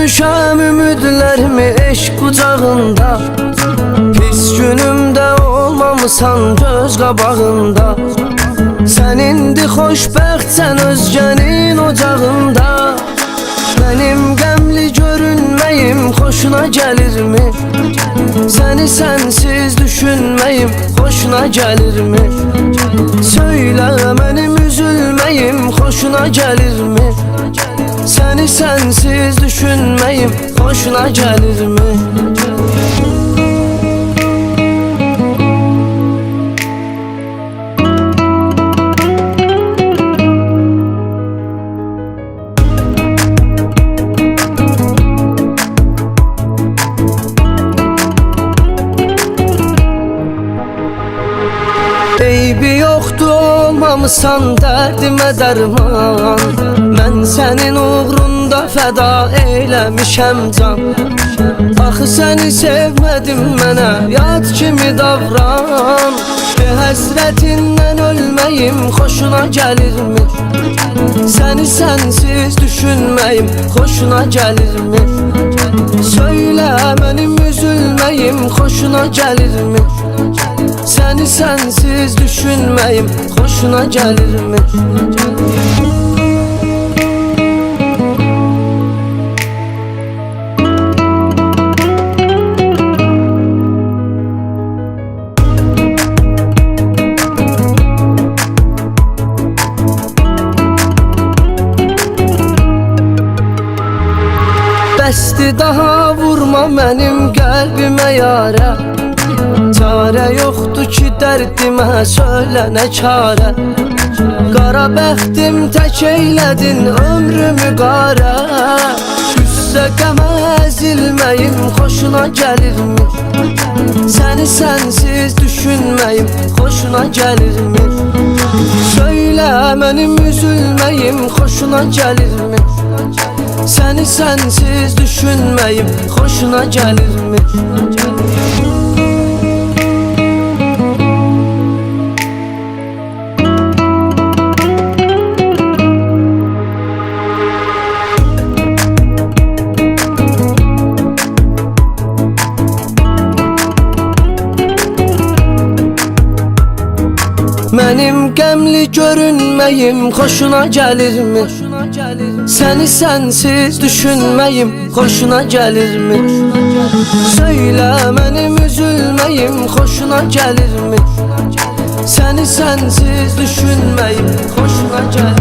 Bölmüşəm ümidlərimi eşq qucağında, pis günümdə olmamısan göz qabağında. Sən indi xoşbəxtsən özgənin ocağında. Mənim qəmli görünməyim xoşuna gəlirmi? Səni sənsiz düşünməyim xoşuna gəlirmi? Söylə mənim üzülməyim xoşuna gəlirmi? Səni sənsiz düşünməyim xoşuna gəlirmi? Eybi yoxdur olmamısan dərdimə dərman. Mən sənin uğrunda fəda eyləmişəm can. Axı səni sevmədim mənə yad kimi davran. Həsrətindən ölməyim xoşuna gəlirmi? Səni sənsiz düşünməyim xoşuna gəlirmi? Söylə mənim üzülməyim xoşuna gəlirmi? Səni sənsiz düşünməyim xoşuna gəlirmi? Bəsdir daha vurma mənim qəlbimə yarə. Çarə yoxdur ki dərdimə, söylə nə çarə? Qara bəxtim tək eylədin ömrümü qara. Küssə qəmə əzilməyim xoşuna gəlirmi? Səni sənsiz düşünməyim xoşuna gəlirmi? Söylə mənim üzülməyim xoşuna gəlirmi? Səni sənsiz düşünməyim xoşuna gəlirmi? Mənim qəmli görünməyim xoşuna gəlirmi? Səni sənsiz düşünməyim xoşuna gəlirmi? Söylə mənim üzülməyim xoşuna gəlirmi? Səni sənsiz düşünməyim xoşuna gəlirmi?